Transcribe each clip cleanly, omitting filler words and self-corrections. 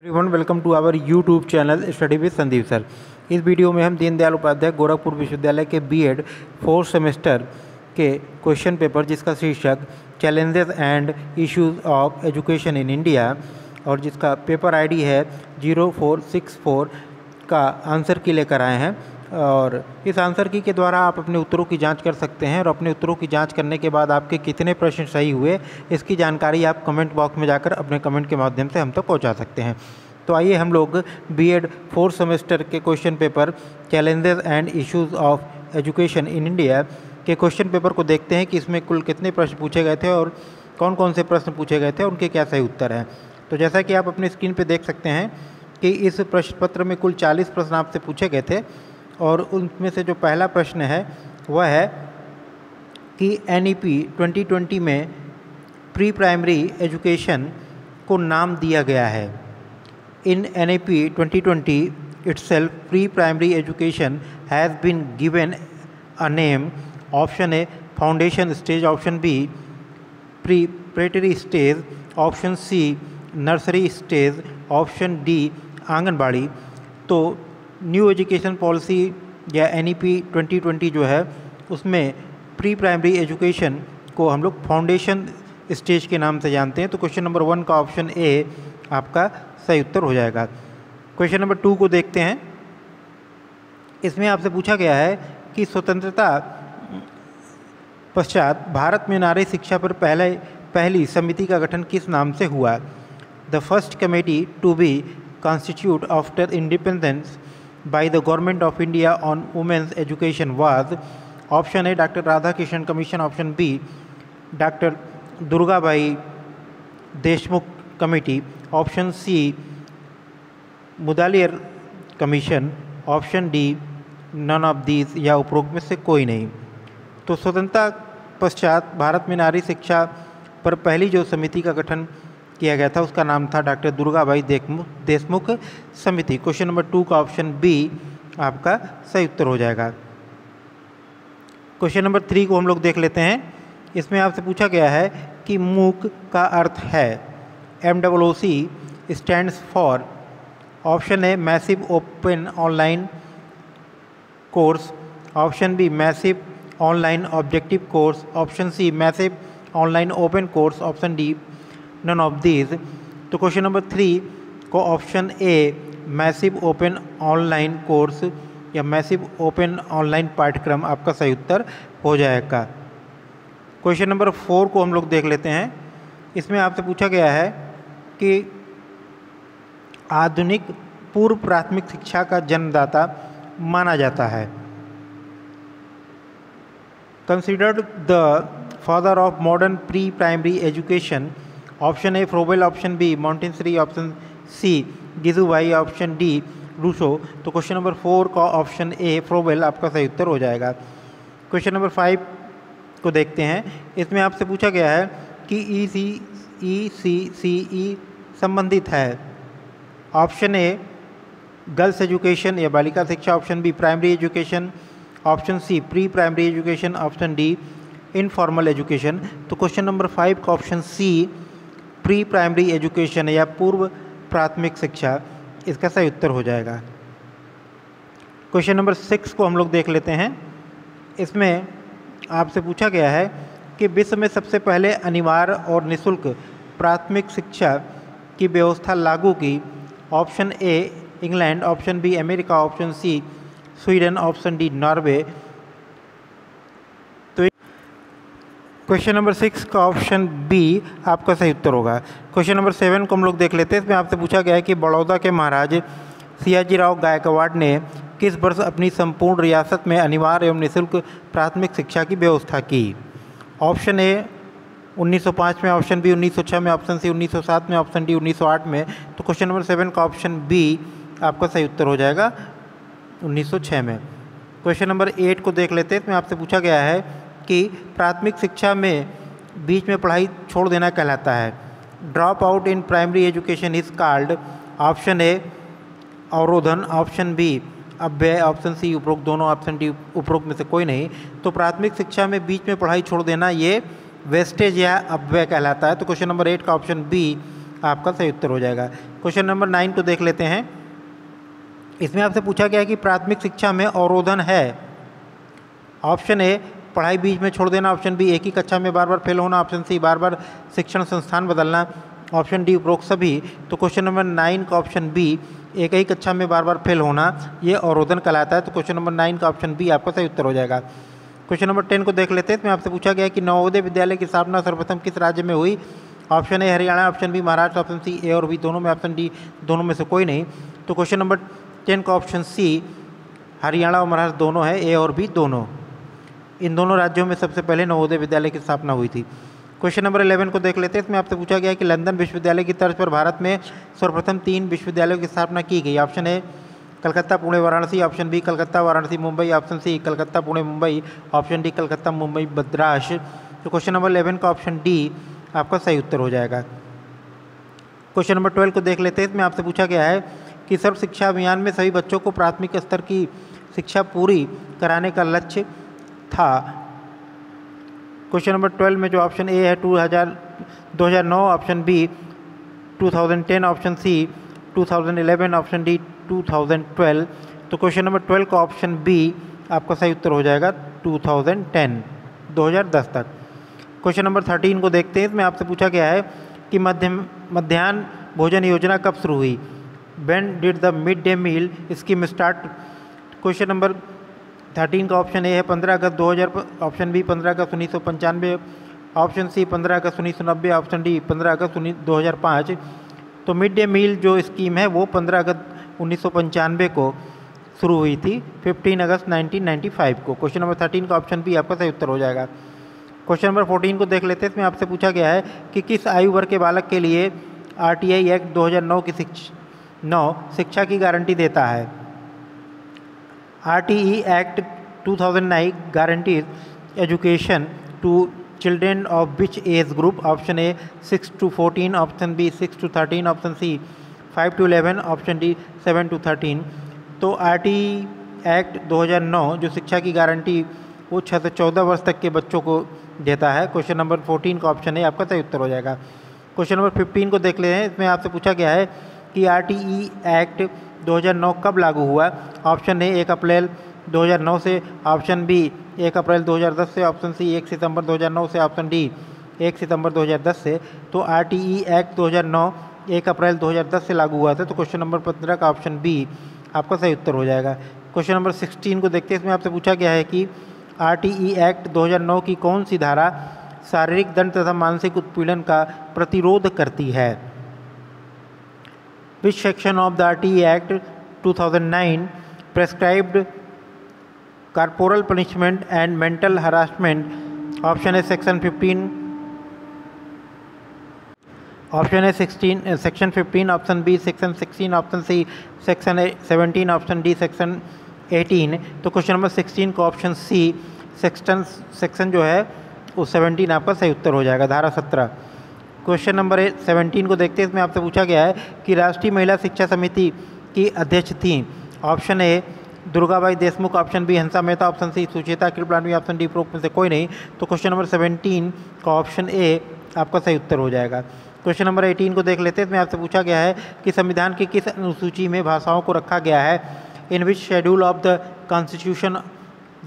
Everyone welcome to our YouTube channel study with Sandeep sir. इस video में हम दीनदयाल उपाध्याय गोरखपुर विश्वविद्यालय के बीएड 4th सेमेस्टर के क्वेश्चन पेपर जिसका शीर्षक challenges and issues of education in India और जिसका पेपर आईडी है 0464 का आंसर की लेकर आए हैं। और इस आंसर की के द्वारा आप अपने उत्तरों की जांच कर सकते हैं और अपने उत्तरों की जांच करने के बाद आपके कितने प्रश्न सही हुए इसकी जानकारी आप कमेंट बॉक्स में जाकर अपने कमेंट के माध्यम से हम तक पहुंचा सकते हैं। तो आइए हम लोग बीएड 4th सेमेस्टर के question paper challenges and issues of education in India के क्वेश्चन पेपर को देखते हैं कि इसमें कुल कितने प्रश्न पूछे गए थे और कौन कौन से प्रश्न पूछे गए थे और उनके क्या सही उत्तर हैं। तो जैसा कि आप अपनी स्क्रीन पर देख सकते हैं कि इस प्रश्न पत्र में कुल 40 प्रश्न आपसे पूछे गए थे और उनमें से जो पहला प्रश्न है वह है कि NEP 2020 में प्री प्राइमरी एजुकेशन को नाम दिया गया है। इन NEP 2020 itself pre-primary education has been given a name. Option A foundation stage, option B preparatory stage, option C nursery stage, option D anganwadi. तो न्यू एजुकेशन पॉलिसी या NEP 2020 जो है उसमें प्री प्राइमरी एजुकेशन को हम लोग फाउंडेशन स्टेज के नाम से जानते हैं। तो क्वेश्चन नंबर 1 का ऑप्शन ए आपका सही उत्तर हो जाएगा। क्वेश्चन नंबर 2 को देखते हैं। इसमें आपसे पूछा गया है कि स्वतंत्रता पश्चात भारत में नारी शिक्षा पर पहली समिति का गठन किस नाम से हुआ। The first committee to be constitute after independence by the government of India on women's education was option A Dr. Radhakrishnan Commission, option B Dr. Durgabai Deshmukh Committee, option C Mudaliar Commission, option D none of these या उपरोक्त में से कोई नहीं। तो स्वतंत्रता पश्चात भारत में नारी शिक्षा पर पहली जो समिति का गठन किया गया था उसका नाम था डॉक्टर दुर्गाबाई देशमुख समिति। क्वेश्चन नंबर 2 का ऑप्शन बी आपका सही उत्तर हो जाएगा। क्वेश्चन नंबर 3 को हम लोग देख लेते हैं। इसमें आपसे पूछा गया है कि मूक का अर्थ है। MOOC stands for option A massive open online course, option B massive online objective course, option C massive online open course, option D none of these. तो क्वेश्चन नंबर 3 को option A massive open online course या massive open online पाठ्यक्रम आपका सही उत्तर हो जाएगा। Question number 4 को हम लोग देख लेते हैं। इसमें आपसे पूछा गया है कि आधुनिक पूर्व प्राथमिक शिक्षा का जन्मदाता माना जाता है। Considered the father of modern pre primary education, option A Froebel, option B Montessori, option C गिजुबाई, ऑप्शन डी रूसो। तो क्वेश्चन नंबर 4 का ऑप्शन ए फ्रोबेल आपका सही उत्तर हो जाएगा। क्वेश्चन नंबर 5 को देखते हैं। इसमें आपसे पूछा गया है कि ECCE संबंधित है। ऑप्शन ए गर्ल्स एजुकेशन या बालिका शिक्षा, option B primary education, option C pre primary education, option D informal education. तो क्वेश्चन नंबर 5 का option C pre primary education या पूर्व प्राथमिक शिक्षा इसका सही उत्तर हो जाएगा। क्वेश्चन नंबर 6 को हम लोग देख लेते हैं। इसमें आपसे पूछा गया है कि विश्व में सबसे पहले अनिवार्य और निःशुल्क प्राथमिक शिक्षा की व्यवस्था लागू की। Option A England, option B America, option C Sweden, option D Norway. Question number 6 का ऑप्शन बी आपका सही उत्तर होगा। क्वेश्चन नंबर 7 को हम लोग देख लेते हैं। इसमें आपसे पूछा गया है कि बड़ौदा के महाराज सियाजीराव गायकवाड़ ने किस वर्ष अपनी संपूर्ण रियासत में अनिवार्य एवं निःशुल्क प्राथमिक शिक्षा की व्यवस्था की। ऑप्शन ए 1905 में, ऑप्शन बी 1906 में, ऑप्शन सी 1907 में, ऑप्शन डी 1908 में। तो क्वेश्चन नंबर 7 का ऑप्शन बी आपका सही उत्तर हो जाएगा 1906 में। क्वेश्चन नंबर 8 को देख लेते हैं। इसमें आपसे पूछा गया है कि प्राथमिक शिक्षा में बीच में पढ़ाई छोड़ देना कहलाता है। Drop out in primary education is called. Option A अवरोधन, ऑप्शन बी अव्यय, ऑप्शन सी उपरोक्त दोनों, ऑप्शन डी उपरोक्त में से कोई नहीं। तो प्राथमिक शिक्षा में बीच में पढ़ाई छोड़ देना ये वेस्टेज या अव्यय कहलाता है। तो क्वेश्चन नंबर 8 का ऑप्शन बी आपका सही उत्तर हो जाएगा। क्वेश्चन नंबर 9 को देख लेते हैं। इसमें आपसे पूछा गया है कि प्राथमिक शिक्षा में अवरोधन है। ऑप्शन ए पढ़ाई बीच में छोड़ देना, ऑप्शन बी एक ही कक्षा में बार बार फेल होना, ऑप्शन सी बार बार शिक्षण संस्थान बदलना, ऑप्शन डी उपरोक्त सभी। तो क्वेश्चन नंबर 9 का ऑप्शन बी एक ही कक्षा में बार बार फेल होना ये अवरोधन कहलाता है। तो क्वेश्चन नंबर 9 का ऑप्शन बी आपका सही उत्तर हो जाएगा। क्वेश्चन नंबर 10 को देख लेते हैं। इसमें आपसे पूछा गया है कि नवोदय विद्यालय की स्थापना सर्वप्रथम किस राज्य में हुई। Option A Haryana, option B Maharashtra, option C A और बी दोनों में, ऑप्शन डी दोनों में से कोई नहीं। तो क्वेश्चन नंबर 10 का ऑप्शन सी हरियाणा और महाराष्ट्र दोनों है, ए और बी दोनों। इन दोनों राज्यों में सबसे पहले नवोदय विद्यालय की स्थापना हुई थी। क्वेश्चन नंबर 11 को देख लेते हैं। इसमें आपसे पूछा गया है कि लंदन विश्वविद्यालय की तर्ज पर भारत में सर्वप्रथम 3 विश्वविद्यालयों की स्थापना की गई। Option A Calcutta, Pune, Varanasi, option B Calcutta, Varanasi, Mumbai, option C Calcutta, Pune, Mumbai, option D Calcutta, Mumbai, Madras. तो क्वेश्चन नंबर 11 का ऑप्शन डी आपका सही उत्तर हो जाएगा। क्वेश्चन नंबर 12 को देख लेते हैं। इसमें आपसे पूछा गया है कि सर्व शिक्षा अभियान में सभी बच्चों को प्राथमिक स्तर की शिक्षा पूरी कराने का लक्ष्य था। क्वेश्चन नंबर 12 में जो ऑप्शन ए है 2009, option B 2010, option C 2011, option D 2012। तो क्वेश्चन नंबर 12 का ऑप्शन बी आपका सही उत्तर हो जाएगा 2010 तक। क्वेश्चन नंबर 13 को देखते हैं। इसमें आपसे पूछा गया है कि मध्याह्न भोजन योजना कब शुरू हुई। When did the mid day meal scheme start. Question number 13 का ऑप्शन ए है 15 अगस्त 2000, ऑप्शन बी 15 अगस्त 1995, ऑप्शन सी 15 अगस्त 1990, ऑप्शन डी 15 अगस्त 2005। तो मिड डे मील जो स्कीम है वो 15 अगस्त 1995 को शुरू हुई थी, 15 अगस्त 1995 को। क्वेश्चन नंबर 13 का ऑप्शन बी आपका सही उत्तर हो जाएगा। क्वेश्चन नंबर 14 को देख लेते हैं। इसमें आपसे पूछा गया है कि किस आयु वर्ग के बालक के लिए आरटीआई एक्ट 2009 की शिक्षा की गारंटी देता है। RTE Act 2009 guarantees education to children of which age group? Option A 6 to 14, option B 6 to 13, option C 5 to 11, option D 7 to 13। तो RTE Act 2009 जो शिक्षा की गारंटी वो 6 से 14 वर्ष तक के बच्चों को देता है। क्वेश्चन नंबर 14 का ऑप्शन ए आपका सही उत्तर हो जाएगा। क्वेश्चन नंबर 15 को देख लेते हैं। इसमें आपसे पूछा गया है कि RTE Act 2009 कब लागू हुआ। ऑप्शन ए 1 अप्रैल 2009 से, ऑप्शन बी 1 अप्रैल 2010 से, ऑप्शन सी 1 सितंबर 2009 से, ऑप्शन डी 1 सितंबर 2010 से। तो RTE Act 2009 1 अप्रैल 2010 से लागू हुआ था। तो क्वेश्चन नंबर 15 का ऑप्शन बी आपका सही उत्तर हो जाएगा। क्वेश्चन नंबर 16 को देखते हैं। इसमें आपसे पूछा गया है कि RTE Act 2009 की कौन सी धारा शारीरिक दंड तथा मानसिक उत्पीड़न का प्रतिरोध करती है। Which section of the RTE Act 2009 prescribed corporal punishment and mental harassment? Option A section 15, option A 16 section 15, option B section 16, option C section 17, option D section 18। तो क्वेश्चन नंबर 16 का ऑप्शन सी सेक्शन जो है वो 17 आपका सही उत्तर हो जाएगा, धारा 17। क्वेश्चन नंबर 17 को देखते हैं। इसमें आपसे पूछा गया है कि राष्ट्रीय महिला शिक्षा समिति की अध्यक्ष थी। Option A Durgabai Deshmukh, option B Hansa Mehta, option C Sucheta Kripalani, option D उपरोक्त में से कोई नहीं। तो क्वेश्चन नंबर 17 का ऑप्शन ए आपका सही उत्तर हो जाएगा। क्वेश्चन नंबर 18 को देख लेते हैं। इसमें आपसे पूछा गया है कि संविधान की किस अनुसूची में भाषाओं को रखा गया है। In which schedule of the constitution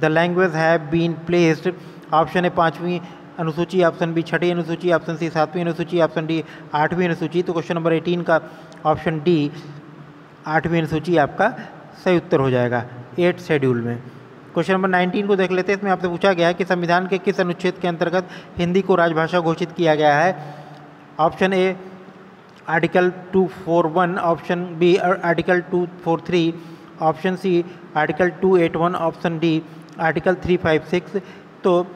the language have been placed. Option A 5वीं अनुसूची, ऑप्शन बी 6ठी अनुसूची, ऑप्शन सी 7वीं अनुसूची, ऑप्शन डी 8वीं अनुसूची। तो क्वेश्चन नंबर 18 का ऑप्शन डी 8वीं अनुसूची आपका सही उत्तर हो जाएगा 8th शेड्यूल में। क्वेश्चन नंबर 19 को देख लेते हैं। इसमें आपसे पूछा गया है कि संविधान के किस अनुच्छेद के अंतर्गत हिंदी को राजभाषा घोषित किया गया है। Option A article 241, option B article 243, option C article 281, option D article 356। तो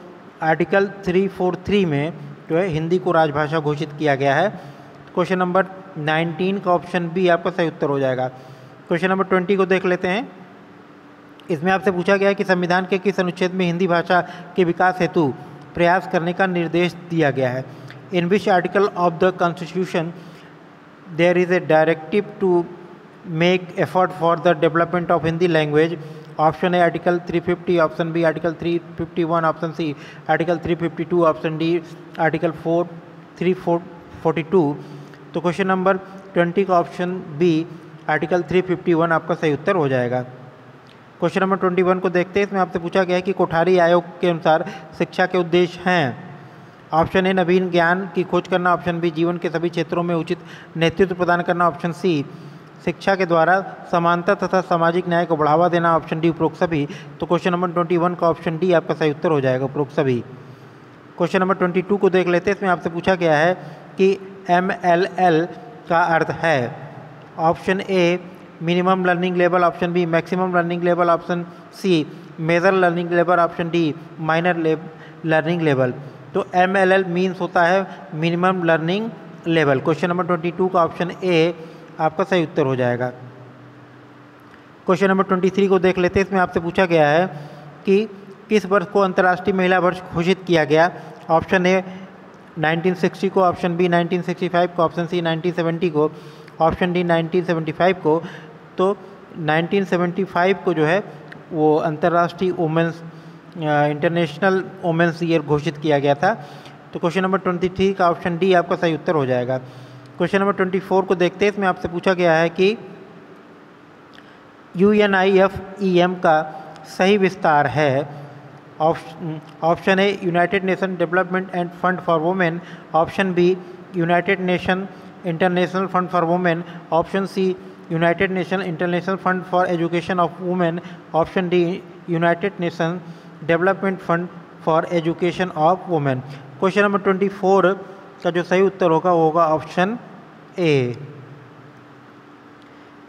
आर्टिकल 343 में जो है हिंदी को राजभाषा घोषित किया गया है। क्वेश्चन नंबर 19 का ऑप्शन बी आपका सही उत्तर हो जाएगा। क्वेश्चन नंबर 20 को देख लेते हैं। इसमें आपसे पूछा गया है कि संविधान के किस अनुच्छेद में हिंदी भाषा के विकास हेतु प्रयास करने का निर्देश दिया गया है। In which article of the constitution there is a directive to make effort for the development of Hindi language. Option A article 350, option B article 351, option C article 352, option D article 342। तो क्वेश्चन नंबर 20 का option B article 351 आपका सही उत्तर हो जाएगा। Question number 21 को देखते हैं। इसमें आपसे पूछा गया है कि कोठारी आयोग के अनुसार शिक्षा के उद्देश्य हैं। ऑप्शन ए नवीन ज्ञान की खोज करना, ऑप्शन बी जीवन के सभी क्षेत्रों में उचित नेतृत्व प्रदान करना, ऑप्शन सी शिक्षा के द्वारा समानता तथा सामाजिक न्याय को बढ़ावा देना, ऑप्शन डी उपरोक्त सभी। तो क्वेश्चन नंबर 21 का ऑप्शन डी आपका सही उत्तर हो जाएगा, उपरोक्त सभी। क्वेश्चन नंबर 22 को देख लेते हैं। इसमें आपसे पूछा गया है कि MLL का अर्थ है। Option A minimum learning level, option B maximum learning level, option C major learning level, option D minor learning level. तो MLL मीन्स होता है minimum learning level. Question number 22 का ऑप्शन ए आपका सही उत्तर हो जाएगा। क्वेश्चन नंबर 23 को देख लेते हैं। इसमें आपसे पूछा गया है कि किस वर्ष को अंतर्राष्ट्रीय महिला वर्ष घोषित किया गया। ऑप्शन ए 1960 को, ऑप्शन बी 1965 को, ऑप्शन सी 1970 को, ऑप्शन डी 1975 को। तो 1975 को जो है वो अंतर्राष्ट्रीय वुमेंस इंटरनेशनल वुमेंस ईयर घोषित किया गया था। तो क्वेश्चन नंबर 23 का ऑप्शन डी आपका सही उत्तर हो जाएगा। क्वेश्चन नंबर 24 को देखते हैं। इसमें आपसे पूछा गया है कि UNIFEM का सही विस्तार है। Option A united nation development and fund for women, option B united nation international fund for women, option C united nation international fund for education of women, option D united nation development fund for education of women. Question number 24 का जो सही उत्तर होगा वो होगा option A.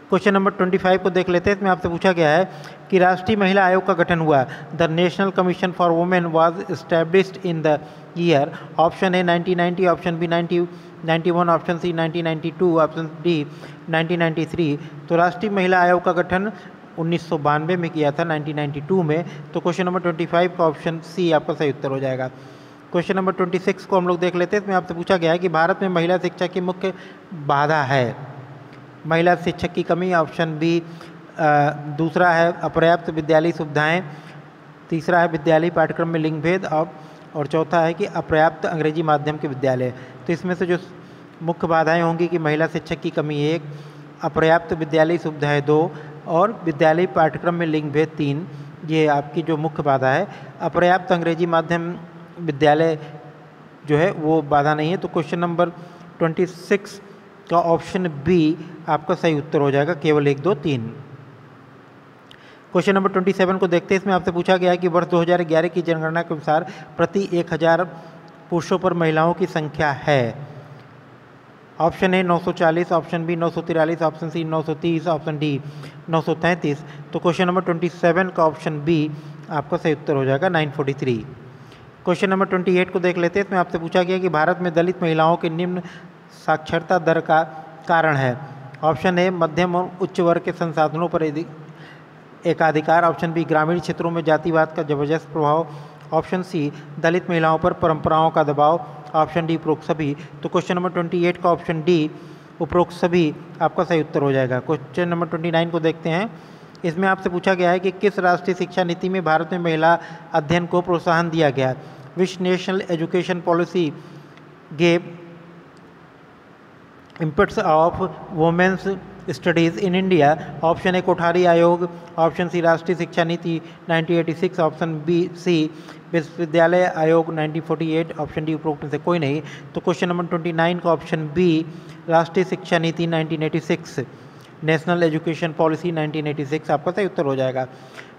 Question number 25 को देख लेते हैं। इसमें आपसे पूछा गया है कि राष्ट्रीय महिला आयोग का गठन हुआ। The national commission for women was established in the year. Option A 1990, option B 1991, option C 1992, option D 1993। तो राष्ट्रीय महिला आयोग का गठन 1992 में किया था, 1992 में। तो क्वेश्चन नंबर 25 का ऑप्शन सी आपका सही उत्तर हो जाएगा। क्वेश्चन नंबर 26 को हम लोग देख लेते हैं। इसमें आपसे पूछा गया है कि भारत में महिला शिक्षा की मुख्य बाधा है। महिला शिक्षक की कमी, ऑप्शन बी दूसरा है अपर्याप्त विद्यालयी सुविधाएं, तीसरा है विद्यालयी पाठ्यक्रम में लिंग भेद, और चौथा है कि अपर्याप्त अंग्रेजी माध्यम के विद्यालय। तो इसमें से जो मुख्य बाधाएं होंगी कि महिला शिक्षक की कमी 1, अपर्याप्त विद्यालयी सुविधाएं 2 और विद्यालयी पाठ्यक्रम में लिंग भेद 3, ये आपकी जो मुख्य बाधा है। अपर्याप्त अंग्रेजी माध्यम विद्यालय जो है वो बाधा नहीं है। तो क्वेश्चन नंबर 26 का ऑप्शन बी आपका सही उत्तर हो जाएगा, केवल 1, 2, 3। क्वेश्चन नंबर 27 को देखते हैं। इसमें आपसे पूछा गया है कि वर्ष 2011 की जनगणना के अनुसार प्रति 1000 पुरुषों पर महिलाओं की संख्या है। Option A 940, option B 943, option C 930, option D 933। तो क्वेश्चन नंबर 27 का ऑप्शन बी आपका सही उत्तर हो जाएगा, 943। क्वेश्चन नंबर 28 को देख लेते हैं। इसमें आपसे पूछा गया कि भारत में दलित महिलाओं के निम्न साक्षरता दर का कारण है। ऑप्शन ए मध्यम और उच्च वर्ग के संसाधनों पर एकाधिकार, ऑप्शन बी ग्रामीण क्षेत्रों में जातिवाद का जबरदस्त प्रभाव, ऑप्शन सी दलित महिलाओं पर परंपराओं का दबाव, ऑप्शन डी उपरोक्त सभी। तो क्वेश्चन नंबर 28 का ऑप्शन डी उपरोक्त सभी आपका सही उत्तर हो जाएगा। क्वेश्चन नंबर 29 को देखते हैं। इसमें आपसे पूछा गया है कि किस राष्ट्रीय शिक्षा नीति में भारत में महिला अध्ययन को प्रोत्साहन दिया गया। Which national education policy gave impacts of women's studies in India. Option A Kothari आयोग, ऑप्शन सी राष्ट्रीय शिक्षा नीति 1986, ऑप्शन बी सी विश्वविद्यालय आयोग 1948, ऑप्शन डी उपरोक्त में से कोई नहीं। तो क्वेश्चन नंबर 29 का ऑप्शन बी राष्ट्रीय शिक्षा नीति 1986, नेशनल एजुकेशन पॉलिसी 1986 आपका सही उत्तर हो जाएगा।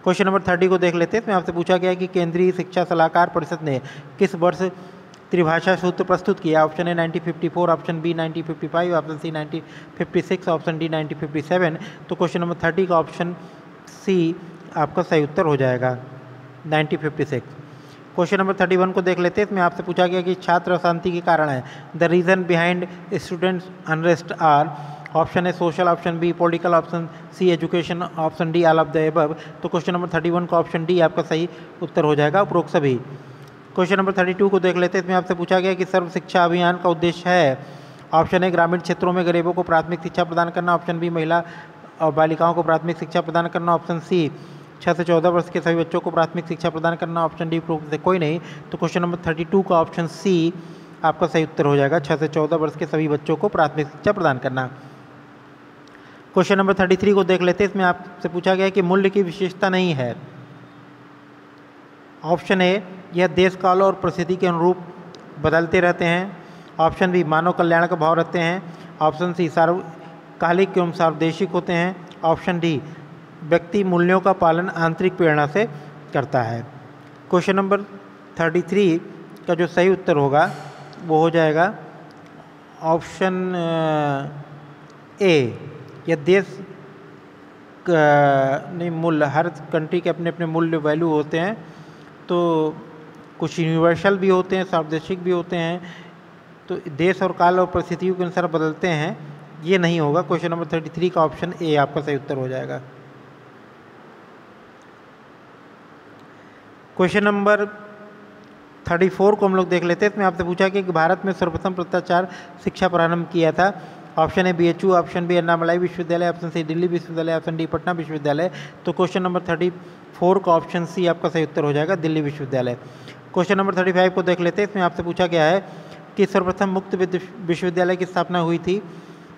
क्वेश्चन नंबर 30 को देख लेते हैं। इसमें आपसे पूछा गया है कि केंद्रीय शिक्षा सलाहकार परिषद ने किस वर्ष त्रिभाषा सूत्र प्रस्तुत किया। Option A 1954, option B 1955, option C 1956, option D 1957। तो क्वेश्चन नंबर 30 का ऑप्शन सी आपका सही उत्तर हो जाएगा, 1956। क्वेश्चन नंबर 31 को देख लेते हैं। इसमें आपसे पूछा गया कि छात्र अशांति के कारण है। The reason behind students unrest are. Option A social, option B political, option C education, option D all of the above. तो क्वेश्चन नंबर 31 का ऑप्शन डी आपका सही उत्तर हो जाएगा, उपरोक्त सभी। क्वेश्चन नंबर 32 को देख लेते हैं। इसमें आपसे पूछा गया कि सर्व शिक्षा अभियान का उद्देश्य है। ऑप्शन ए ग्रामीण क्षेत्रों में गरीबों को प्राथमिक शिक्षा प्रदान करना, ऑप्शन बी महिला और बालिकाओं को प्राथमिक शिक्षा प्रदान करना, ऑप्शन सी 6 से 14 वर्ष के सभी बच्चों को प्राथमिक शिक्षा प्रदान करना, ऑप्शन डी उपरोक्त से कोई नहीं। तो क्वेश्चन नंबर 32 का ऑप्शन सी आपका सही उत्तर हो जाएगा। 6 से 14 वर्ष के सभी बच्चों को प्राथमिक शिक्षा प्रदान करना। क्वेश्चन नंबर 33 को देख लेते हैं। इसमें आपसे पूछा गया है कि मूल्य की विशेषता नहीं है। ऑप्शन ए, यह देश काल और परिस्थिति के अनुरूप बदलते रहते हैं। ऑप्शन बी, मानव कल्याण का भाव रखते हैं। ऑप्शन सी, सार्वकालिक एवं सार्वदेशिक होते हैं। ऑप्शन डी, व्यक्ति मूल्यों का पालन आंतरिक प्रेरणा से करता है। क्वेश्चन नंबर 33 का जो सही उत्तर होगा वो हो जाएगा ऑप्शन ए, यह देश नहीं, मूल्य, हर कंट्री के अपने अपने मूल्य वैल्यू होते हैं, तो कुछ यूनिवर्सल भी होते हैं, सार्वदेशिक भी होते हैं, तो देश और काल और परिस्थितियों के अनुसार बदलते हैं, ये नहीं होगा। क्वेश्चन नंबर 33 का ऑप्शन ए आपका सही उत्तर हो जाएगा। क्वेश्चन नंबर 34 को हम लोग देख लेते हैं। इसमें आपसे पूछा कि भारत में सर्वप्रथम पत्राचार शिक्षा प्रारंभ किया था। Option A BHU, option B Annamalai विश्वविद्यालय, ऑप्शन सी दिल्ली विश्वविद्यालय, ऑप्शन डी पटना विश्वविद्यालय। तो क्वेश्चन नंबर 34 का ऑप्शन सी आपका सही उत्तर हो जाएगा, दिल्ली विश्वविद्यालय। क्वेश्चन नंबर 35 को देख लेते हैं। इसमें आपसे पूछा गया है कि सर्वप्रथम मुक्त विश्वविद्यालय की स्थापना हुई थी।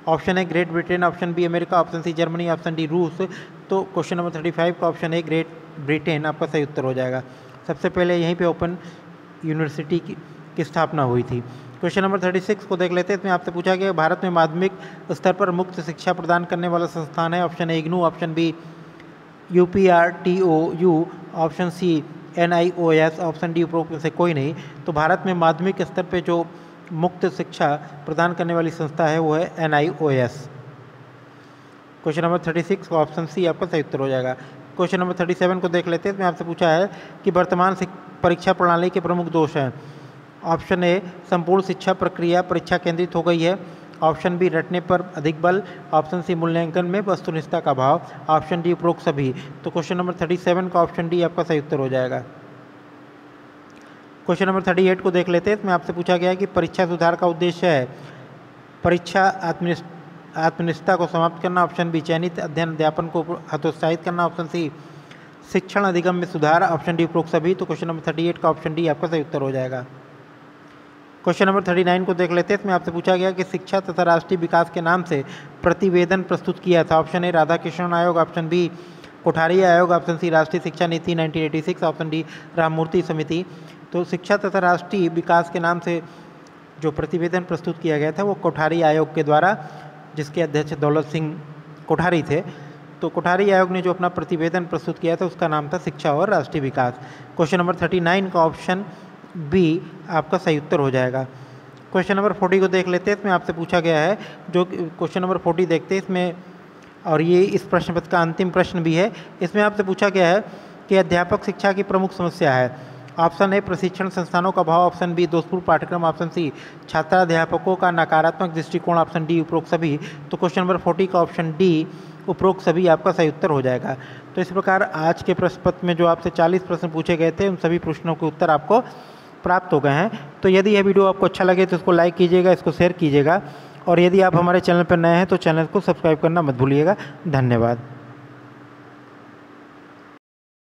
Option A great Britain, option B America, option C Germany, option D रूस। तो क्वेश्चन नंबर 35 का ऑप्शन ए ग्रेट ब्रिटेन आपका सही उत्तर हो जाएगा। सबसे पहले यहीं पे ओपन यूनिवर्सिटी की स्थापना हुई थी। क्वेश्चन नंबर 36 को देख लेते हैं। इसमें आपसे पूछा गया भारत में माध्यमिक स्तर पर मुक्त शिक्षा प्रदान करने वाला संस्थान है। Option A IGNOU, option B UPRTOU, option C NIOS, option D उपरोक्त में से कोई नहीं। तो भारत में माध्यमिक स्तर पर जो मुक्त शिक्षा प्रदान करने वाली संस्था है वो है NIOS। क्वेश्चन नंबर 36 का ऑप्शन सी आपका सही उत्तर हो जाएगा। क्वेश्चन नंबर 37 को देख लेते हैं। इसमें आपसे पूछा है कि वर्तमान परीक्षा प्रणाली के प्रमुख दोष हैं। ऑप्शन ए, संपूर्ण शिक्षा प्रक्रिया परीक्षा केंद्रित हो गई है। ऑप्शन बी, रटने पर अधिक बल। ऑप्शन सी, मूल्यांकन में वस्तुनिष्ठता का भाव। ऑप्शन डी उपरोक्त सभी। तो क्वेश्चन नंबर 37 का ऑप्शन डी आपका सही उत्तर हो जाएगा। क्वेश्चन नंबर 38 को देख लेते हैं। इसमें आपसे पूछा गया है कि परीक्षा सुधार का उद्देश्य है परीक्षा आत्मनिष्ठता को समाप्त करना। ऑप्शन बी, चयनित अध्ययन अध्यापन को हतोत्साहित करना। ऑप्शन सी, शिक्षण अधिगम में सुधार। ऑप्शन डी उपरोक्त सभी। तो क्वेश्चन नंबर 38 का ऑप्शन डी आपका सही उत्तर हो जाएगा। क्वेश्चन नंबर 39 को देख लेते हैं। इसमें आपसे पूछा गया कि शिक्षा तथा राष्ट्रीय विकास के नाम से प्रतिवेदन प्रस्तुत किया था। ऑप्शन ए, राधाकृष्णन आयोग, ऑप्शन बी, कोठारी आयोग, ऑप्शन सी, राष्ट्रीय शिक्षा नीति 1986, ऑप्शन डी, राममूर्ति समिति। तो शिक्षा तथा राष्ट्रीय विकास के नाम से जो प्रतिवेदन प्रस्तुत किया गया था वो कोठारी आयोग के द्वारा, जिसके अध्यक्ष दौलत सिंह कोठारी थे। तो कोठारी आयोग ने जो अपना प्रतिवेदन प्रस्तुत किया था उसका नाम था शिक्षा और राष्ट्रीय विकास। क्वेश्चन नंबर 39 का ऑप्शन बी आपका सही उत्तर हो जाएगा। क्वेश्चन नंबर 40 को देख लेते हैं। इसमें आपसे पूछा गया है, जो क्वेश्चन नंबर 40 देखते हैं इसमें, और ये इस प्रश्न पत्र का अंतिम प्रश्न भी है। इसमें आपसे पूछा गया है कि अध्यापक शिक्षा की प्रमुख समस्या है। ऑप्शन ए, प्रशिक्षण संस्थानों का अभाव। ऑप्शन बी, दोषपूर्ण पाठ्यक्रम। ऑप्शन सी, छात्राध्यापकों का नकारात्मक दृष्टिकोण। ऑप्शन डी उपरोक्त सभी। तो क्वेश्चन नंबर 40 का ऑप्शन डी उपरोक्त सभी आपका सही उत्तर हो जाएगा। तो इस प्रकार आज के प्रश्न पत्र में जो आपसे 40 प्रश्न पूछे गए थे उन सभी प्रश्नों के उत्तर आपको प्राप्त हो गए हैं। तो यदि यह वीडियो आपको अच्छा लगे तो इसको लाइक कीजिएगा, इसको शेयर कीजिएगा, और यदि आप हमारे चैनल पर नए हैं तो चैनल को सब्सक्राइब करना मत भूलिएगा। धन्यवाद।